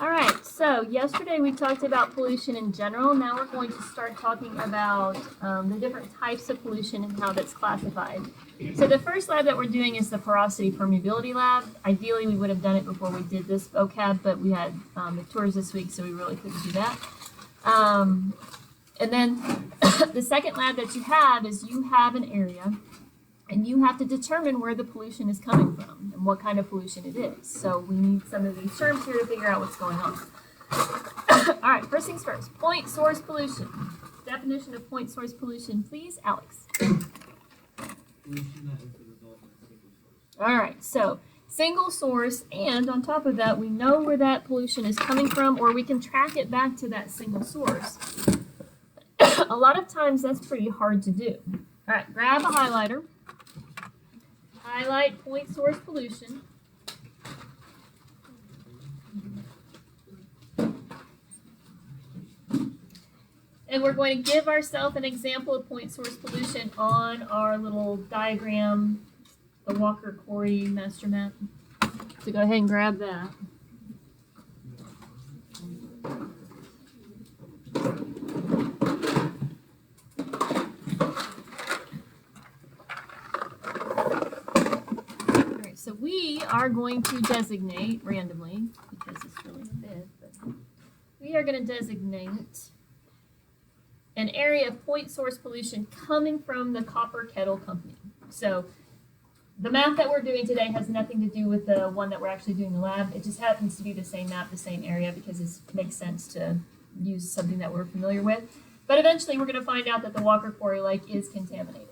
All right, so yesterday we talked about pollution in general. Now we're going to start talking about the different types of pollution and how that's classified. So the first lab that we're doing is the porosity permeability lab. Ideally, we would have done it before we did this vocab, but we had the tours this week, so we really couldn't do that. And then the second lab that you have is you have an area, and you have to determine where the pollution is coming from and what kind of pollution it is. So we need some of these terms here to figure out what's going on. All right, first things first, point source pollution. Definition of point source pollution, please, Alex. All right, so single source, and on top of that, we know where that pollution is coming from, or we can track it back to that single source. A lot of times that's pretty hard to do. All right, grab a highlighter. Highlight point source pollution. And we're going to give ourselves an example of point source pollution on our little diagram, the Walker-Corey master map. So go ahead and grab that. So we are going to designate randomly, because it's really big, but we are going to designate an area of point source pollution coming from the Copper Kettle Company. So the map that we're doing today has nothing to do with the one that we're actually doing in the lab. It just happens to be the same map, the same area, because it makes sense to use something that we're familiar with. But eventually we're going to find out that the Walker-Corey Lake is contaminated.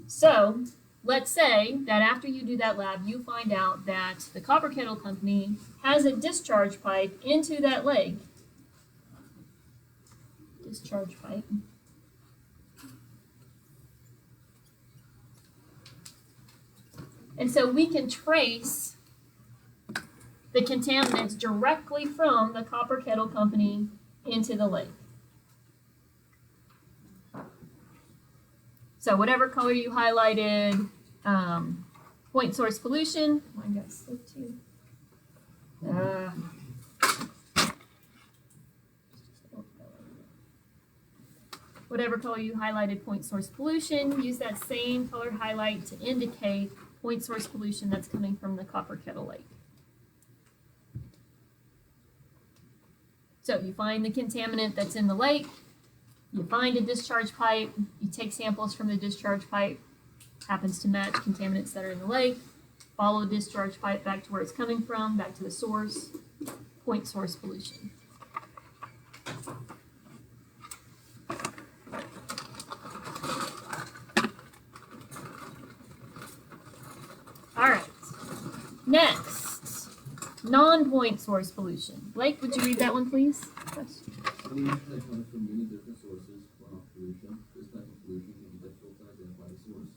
So let's say that after you do that lab, you find out that the Copper Kettle Company has a discharge pipe into that lake. Discharge pipe. And so we can trace the contaminants directly from the Copper Kettle Company into the lake. So whatever color you highlighted, point source pollution. Mine got slipped here. Whatever color you highlighted point source pollution, use that same color highlight to indicate point source pollution that's coming from the Copper Kettle Lake. So you find the contaminant that's in the lake. You find a discharge pipe, you take samples from the discharge pipe, happens to match contaminants that are in the lake, follow the discharge pipe back to where it's coming from, back to the source, point source pollution. All right, next, non-point source pollution. Blake, would you read that one, please? Pollution that comes from many different sources, runoff pollution. This type of pollution can be difficult to identify the source.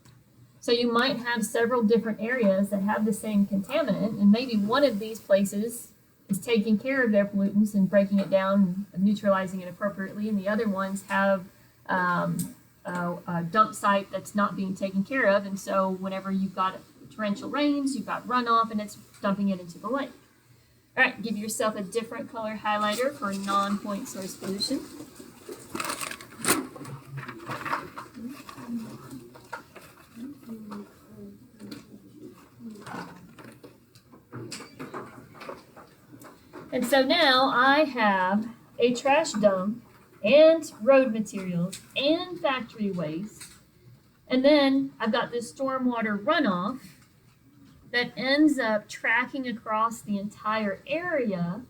So you might have several different areas that have the same contaminant, and maybe one of these places is taking care of their pollutants and breaking it down and neutralizing it appropriately, and the other ones have a dump site that's not being taken care of, and so whenever you've got torrential rains, you've got runoff, and it's dumping it into the lake. All right, give yourself a different color highlighter for non-point source pollution. And so now I have a trash dump and road materials and factory waste. And then I've got this stormwater runoff that ends up tracking across the entire area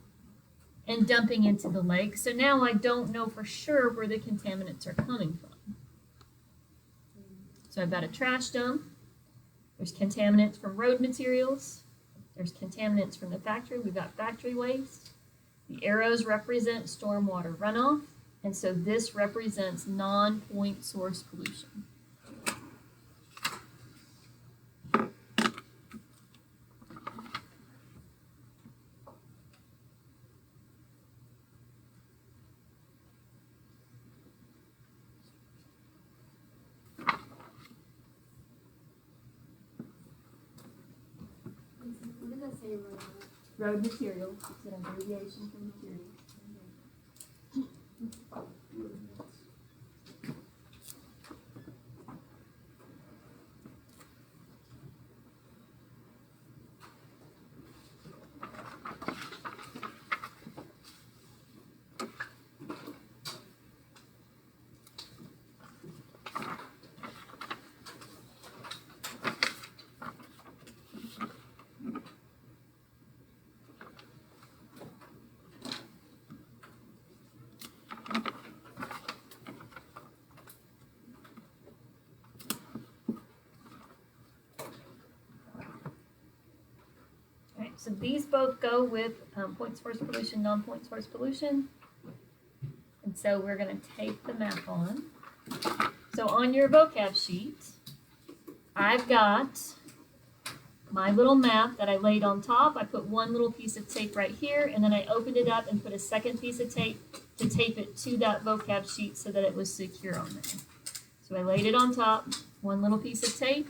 and dumping into the lake. So now I don't know for sure where the contaminants are coming from. So I've got a trash dump. There's contaminants from road materials. There's contaminants from the factory. We've got factory waste. The arrows represent stormwater runoff. And so this represents non-point source pollution. What does that say? Road materials. It's an abbreviation for materials. So these both go with point source pollution, non-point source pollution. And so we're going to take the map on. So on your vocab sheet, I've got my little map that I laid on top. I put one little piece of tape right here, and then I opened it up and put a second piece of tape to tape it to that vocab sheet so that it was secure on there. So I laid it on top, one little piece of tape,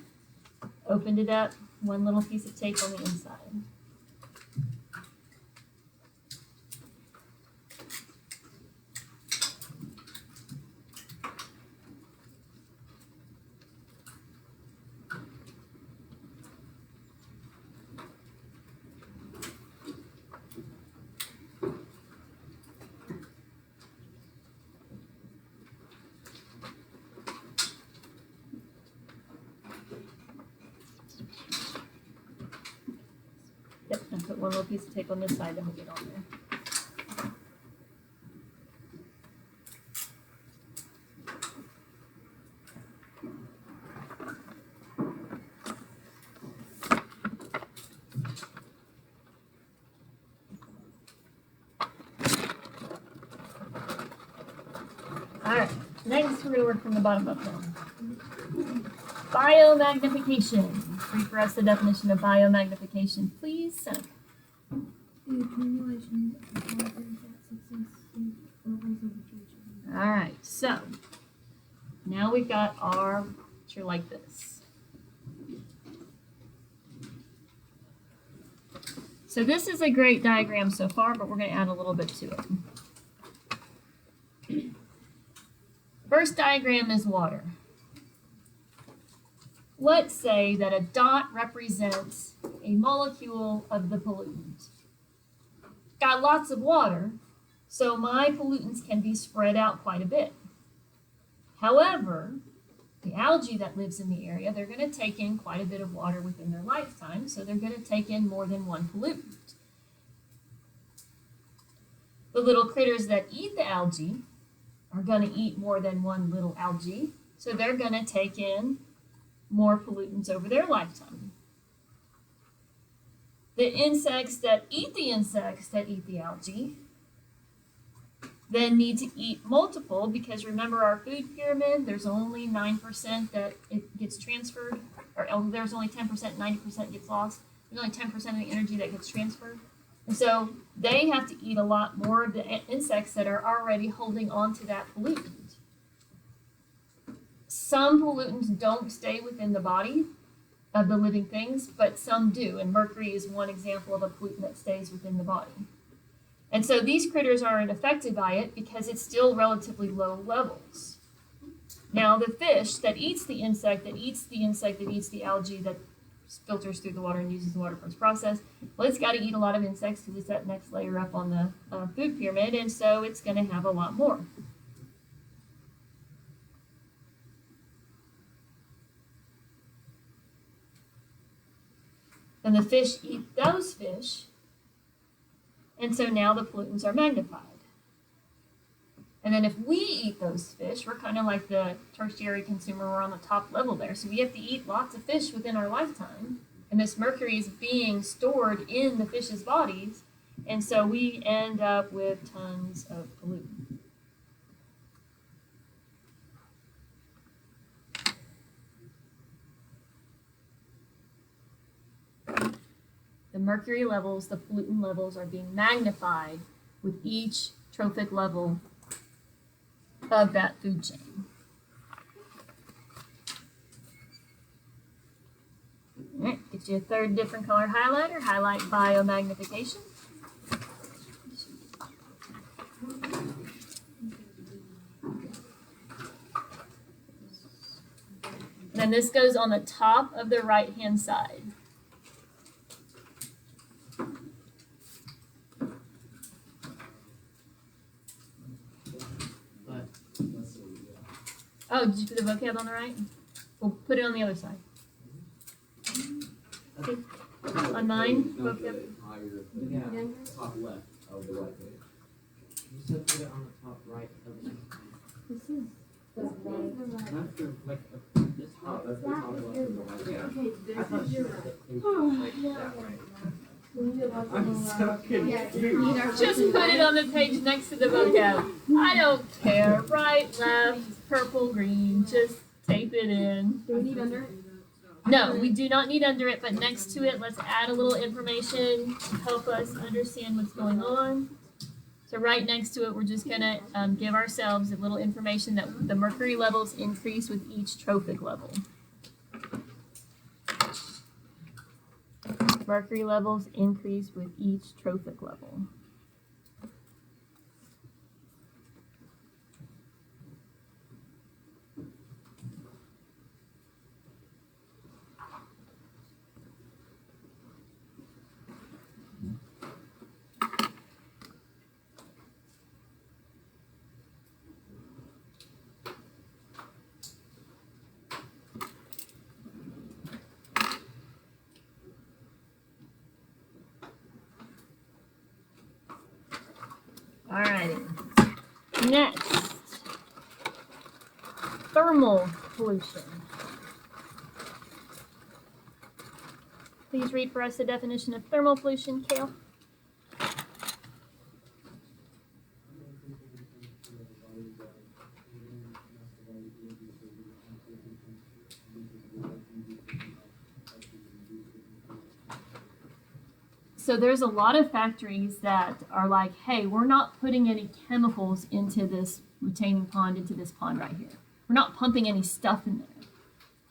opened it up, one little piece of tape on the inside. Yep, and put one little piece of tape on this side, then we'll get on there. Alright, next we're going to work from the bottom up now. Biomagnification. Read for us the definition of biomagnification, please, Seneca. The accumulation of factors that successive levels of attention. Alright, so now we've got our picture like this. So this is a great diagram so far, but we're going to add a little bit to it. First diagram is water. Let's say that a dot represents a molecule of the pollutant. Got lots of water, so my pollutants can be spread out quite a bit. However, the algae that lives in the area, they're going to take in quite a bit of water within their lifetime, so they're going to take in more than one pollutant. The little critters that eat the algae are going to eat more than one little algae, so they're going to take in more pollutants over their lifetime. The insects that eat the algae then need to eat multiple, because remember our food pyramid, there's only 9% that it gets transferred, or there's only 10%, 90% gets lost. There's only 10% of the energy that gets transferred. And so they have to eat a lot more of the insects that are already holding on to that pollutant. Some pollutants don't stay within the body of the living things, but some do, and mercury is one example of a pollutant that stays within the body. And so these critters aren't affected by it because it's still relatively low levels. Now the fish that eats the insect, that eats the algae that filters through the water and uses the water for its process, well, it's got to eat a lot of insects because it's that next layer up on the food pyramid, and so it's going to have a lot more. And the fish eat those fish, and so now the pollutants are magnified. And then if we eat those fish, we're kind of like the tertiary consumer, we're on the top level there. So we have to eat lots of fish within our lifetime, and this mercury is being stored in the fish's bodies, and so we end up with tons of pollutant. The mercury levels, the pollutant levels are being magnified with each trophic level of that food chain. Alright, get you a third different color highlighter. Highlight biomagnification. And this goes on the top of the right-hand side. Oh, did you put the vocab on the right? We'll put it on the other side. Okay. On mine, No, vocab. the higher, top left of the right page. You said put it on the top right of the This is the right. after like this Oh, top. that's the top left of the right page. Okay, I this thought is you your said right. it was like that right. I'm so confused. Just put it on the page next to the vocab. I don't care. Right, left, purple, green. Just tape it in. Do we need under it? No, we do not need under it, but next to it, let's add a little information to help us understand what's going on. So right next to it, we're just gonna give ourselves a little information that the mercury levels increase with each trophic level. Mercury levels increase with each trophic level. Alrighty. Next, thermal pollution. Please read for us the definition of thermal pollution, Kale. So there's a lot of factories that are like, hey, we're not putting any chemicals into this retaining pond, into this pond right here. We're not pumping any stuff in there.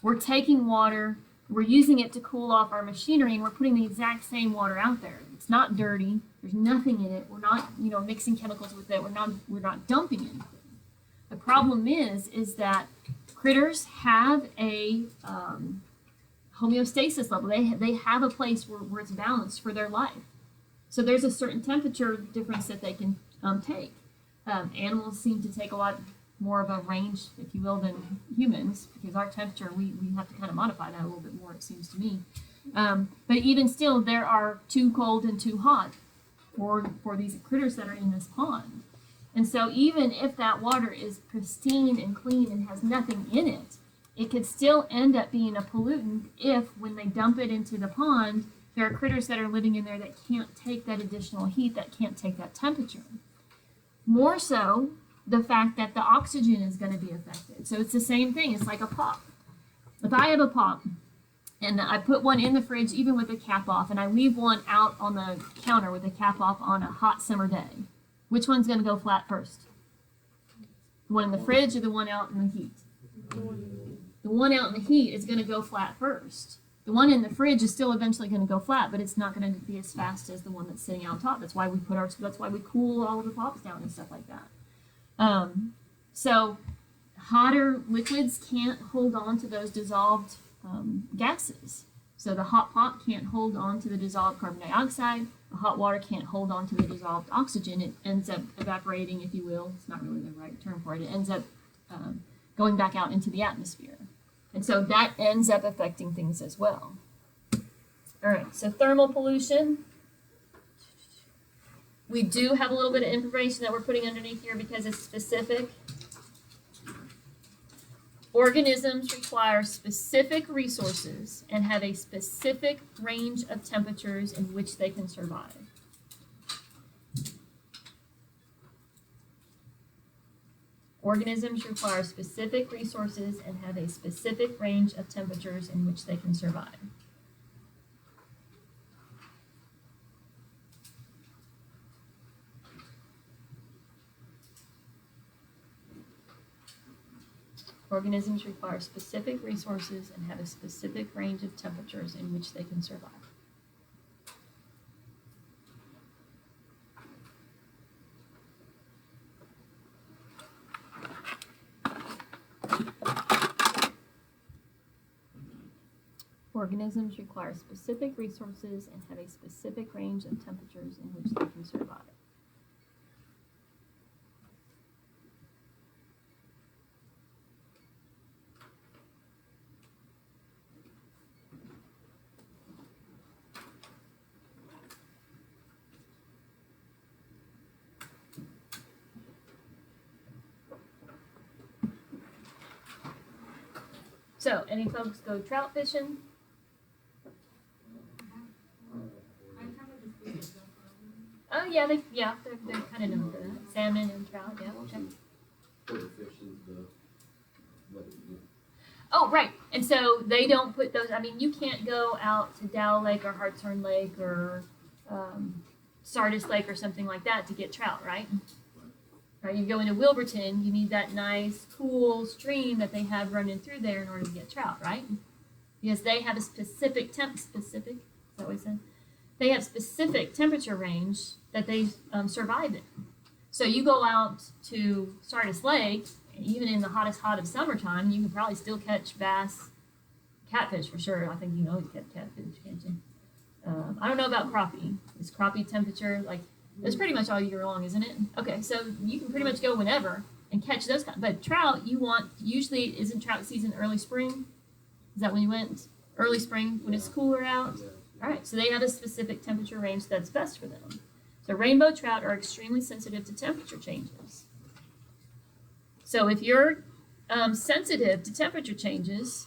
We're taking water, we're using it to cool off our machinery, and we're putting the exact same water out there. It's not dirty. There's nothing in it. We're not, mixing chemicals with it. We're not dumping anything. The problem is that critters have a homeostasis level. They have a place where it's balanced for their life. So there's a certain temperature difference that they can take. Animals seem to take a lot more of a range, if you will, than humans, because our temperature, we have to kind of modify that a little bit more, it seems to me. But even still, there are too cold and too hot for these critters that are in this pond. And so even if that water is pristine and clean and has nothing in it, it could still end up being a pollutant if, when they dump it into the pond, there are critters that are living in there that can't take that additional heat, that can't take that temperature. More so, the fact that the oxygen is going to be affected. So it's the same thing. It's like a pop. If I have a pop and I put one in the fridge, even with the cap off, and I leave one out on the counter with the cap off on a hot summer day, which one's going to go flat first? The one in the fridge or the one out in the heat? The one out in the heat is going to go flat first. The one in the fridge is still eventually going to go flat, but it's not going to be as fast as the one that's sitting out top. That's why we cool all of the pops down and stuff like that. So hotter liquids can't hold on to those dissolved gases. So the hot pop can't hold on to the dissolved carbon dioxide. The hot water can't hold on to the dissolved oxygen. It ends up evaporating, if you will. It's not really the right term for it. It ends up going back out into the atmosphere. And so that ends up affecting things as well. All right, so thermal pollution. We do have a little bit of information that we're putting underneath here because it's specific. Organisms require specific resources and have a specific range of temperatures in which they can survive. Organisms require specific resources and have a specific range of temperatures in which they can survive. Organisms require specific resources and have a specific range of temperatures in which they can survive. Organisms require specific resources and have a specific range of temperatures in which they can survive. So, any folks go trout fishing? Oh yeah, they're kind of known for that. Salmon and trout, yeah, okay. For the fish is the, what, Oh, right. And so they don't put those. I mean, you can't go out to Dow Lake or Hartshorn Lake or Sardis Lake or something like that to get trout, right? Right. You go into Wilburton, you need that nice, cool stream that they have running through there in order to get trout, right? Because they have a specific specific. Is that what I said? They have specific temperature range that they survive in. So you go out to Sardis Lake, even in the hottest of summertime, you can probably still catch bass, catfish for sure. I think you can always catch catfish, can't you? I don't know about crappie. Is crappie temperature like, that's pretty much all year long, isn't it? Okay, so you can pretty much go whenever and catch those kind. But trout, you want, usually isn't trout season early spring? Is that when you went? Early spring when it's cooler out? yeah. All right, so they have a specific temperature range that's best for them. So rainbow trout are extremely sensitive to temperature changes. So if you're sensitive to temperature changes,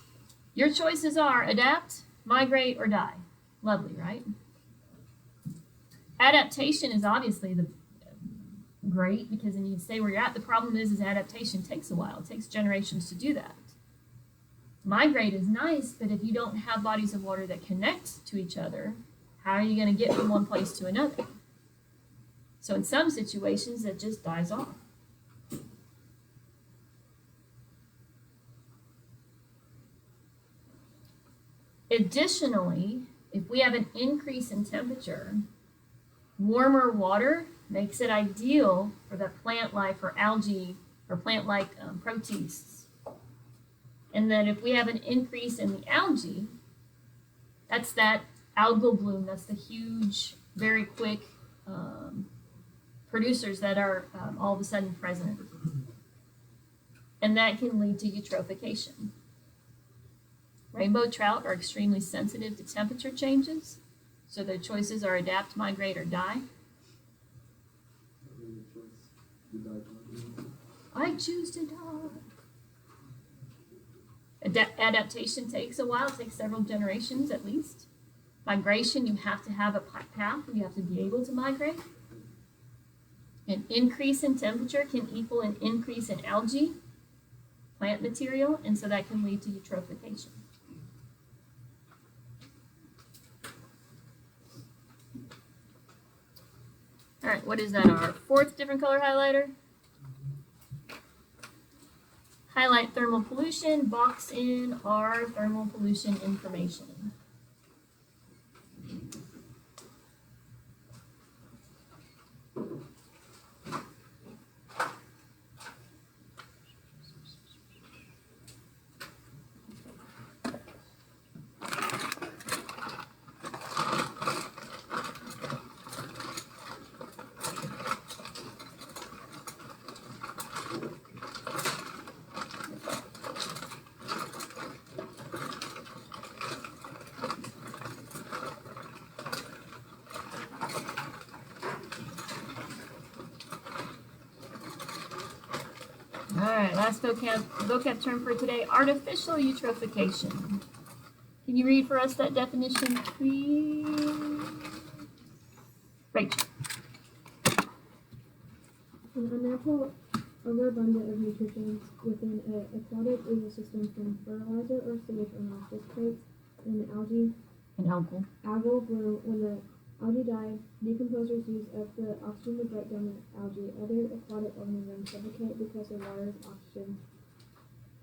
your choices are adapt, migrate, or die. Lovely, right? Adaptation is obviously the great because then you can stay where you're at. The problem is adaptation takes a while. It takes generations to do that. Migrate is nice, but if you don't have bodies of water that connect to each other, how are you going to get from one place to another? So in some situations, it just dies off. Additionally, if we have an increase in temperature, warmer water makes it ideal for the plant life or algae or plant-like protists. And then if we have an increase in the algae, that's that algal bloom. That's the huge, very quick producers that are all of a sudden present. And that can lead to eutrophication. Rainbow trout are extremely sensitive to temperature changes, so their choices are adapt, migrate, or die. I choose to die. Adaptation takes a while, it takes several generations at least. Migration, you have to have a path, you have to be able to migrate. An increase in temperature can equal an increase in algae, plant material, and so that can lead to eutrophication. All right, what is that, our fourth different color highlighter? Highlight thermal pollution, box in our thermal pollution information. All right, last vocab term for today, artificial eutrophication. Can you read for us that definition, please? Rachel. An unnatural overabundance of nutrients within an aquatic ecosystem from fertilizer or sewage runoff dissipates in algae. An algal. Algal bloom. When the algae die, decomposers use up the oxygen to break down the algae. Other aquatic organisms suffocate because of water's oxygen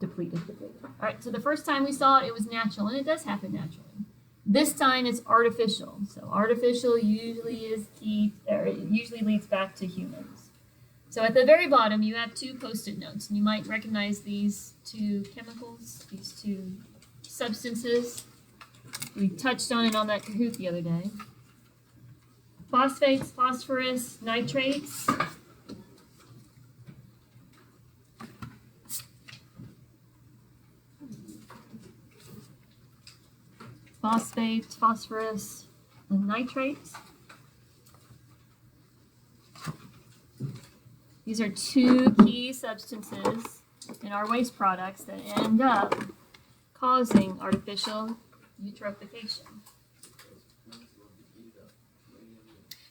depleted. All right, so the first time we saw it, it was natural, and it does happen naturally. This time it's artificial. So artificial usually it usually leads back to humans. So at the very bottom, you have two Post-it notes, and you might recognize these two chemicals, these two substances. We touched on it on that Kahoot the other day. Phosphates, phosphorus, nitrates. Phosphates, phosphorus, and nitrates. These are two key substances in our waste products that end up causing artificial eutrophication.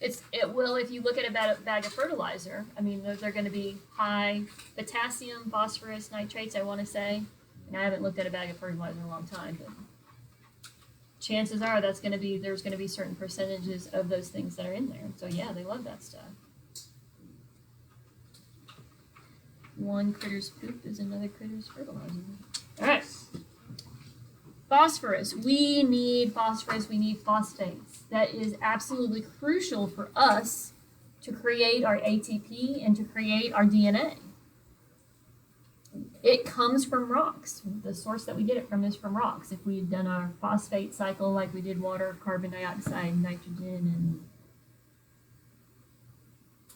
It will if you look at a bag of fertilizer. I mean, those are going to be high potassium, phosphorus, nitrates, I want to say. And I haven't looked at a bag of fertilizer in a long time, but chances are there's going to be certain percentages of those things that are in there. So yeah, they love that stuff. One critter's poop is another critter's fertilizer. All right. Phosphorus. We need phosphorus. We need phosphates. That is absolutely crucial for us to create our ATP and to create our DNA. It comes from rocks. The source that we get it from is from rocks. If we had done our phosphate cycle like we did water, carbon dioxide, nitrogen,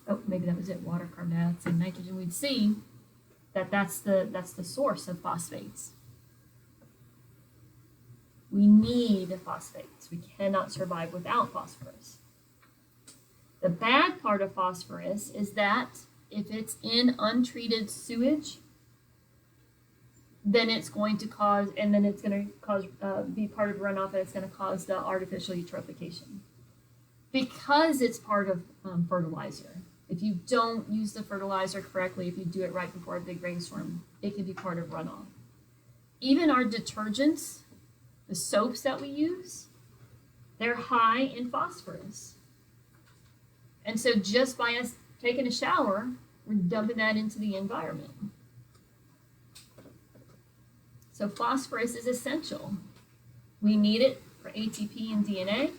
and maybe that was it, water, carbon dioxide, nitrogen, we'd see that that's the source of phosphates. We need phosphates. We cannot survive without phosphorus. The bad part of phosphorus is that if it's in untreated sewage, then it's going to be part of runoff, and it's going to cause the artificial eutrophication. Because it's part of fertilizer. If you don't use the fertilizer correctly, if you do it right before a big rainstorm, it can be part of runoff. Even our detergents, the soaps that we use, they're high in phosphorus. And so just by us taking a shower, we're dumping that into the environment. So phosphorus is essential. We need it for ATP and DNA.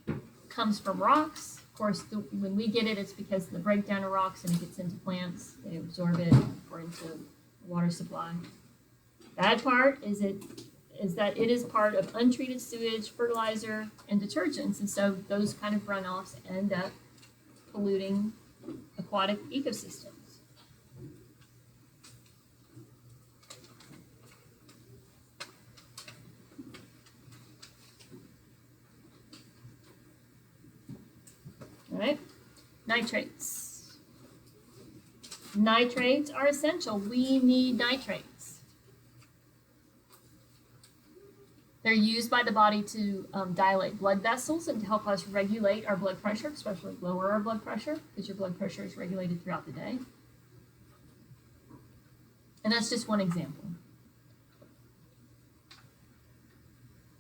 It comes from rocks. Of course, when we get it, it's because of the breakdown of rocks and it gets into plants. They absorb it or into water supply. Bad part is that it is part of untreated sewage, fertilizer, and detergents. And so those kind of runoffs end up polluting aquatic ecosystems. All right, nitrates. Nitrates are essential. We need nitrates. They're used by the body to dilate blood vessels and to help us regulate our blood pressure, especially lower our blood pressure, because your blood pressure is regulated throughout the day. And that's just one example.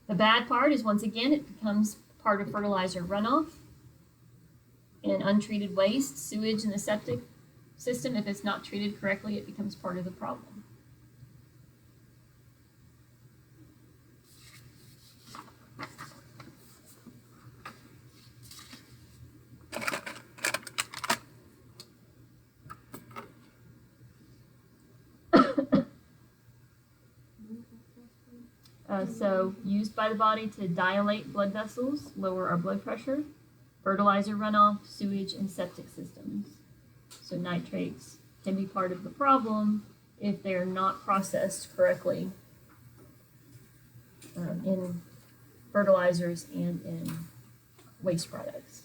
The bad part is, once again, it becomes part of fertilizer runoff and untreated waste, sewage in the septic system. If it's not treated correctly, it becomes part of the problem. So used by the body to dilate blood vessels, lower our blood pressure, fertilizer runoff, sewage, and septic systems. So nitrates can be part of the problem if they're not processed correctly in fertilizers and in waste products.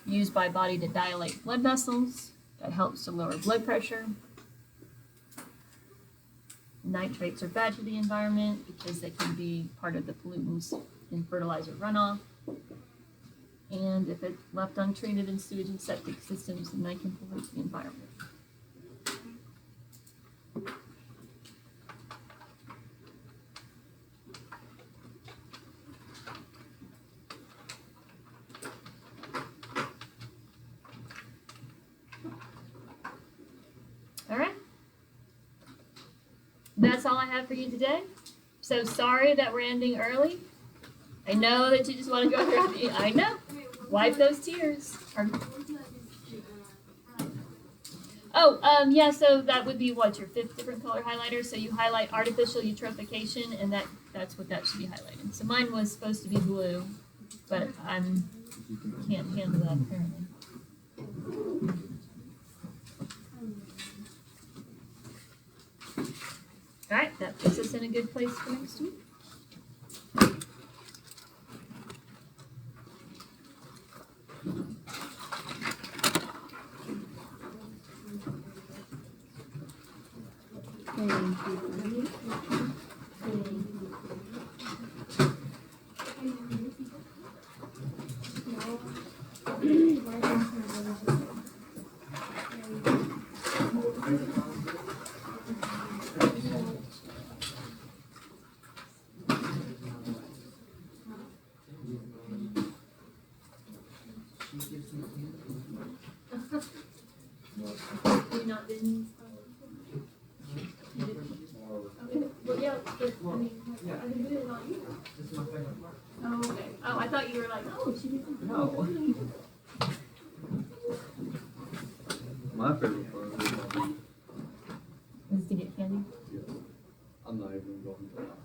Used by body to dilate blood vessels, that helps to lower blood pressure. Nitrates are bad for the environment because they can be part of the pollutants in fertilizer runoff. And if it's left untreated in sewage and septic systems, then they can pollute the environment. All right. that's all I have for you today. So sorry that we're ending early. I know that you just want to go through the, I know. Wipe those tears. Yeah, so that would be what, your 5th different color highlighter? So you highlight artificial eutrophication, and that's what that should be highlighted. So mine was supposed to be blue, but I can't handle that apparently. Alright, that puts us in a good place for next week. You not didn't? Okay. Well, yeah, but, I mean, I can do it on you. This is my favorite part. Oh, okay. Oh, I thought you were like, oh, she didn't. No. My favorite part is Is to get candy? yes. I'm not even going to lie.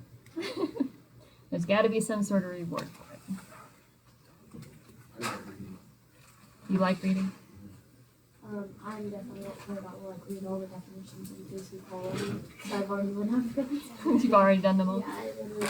There's got to be some sort of reward for it. I like reading. You like reading? I'm definitely up for about like read all the definitions in case we call it. I've already went over them. You've already done them all. Yeah, I literally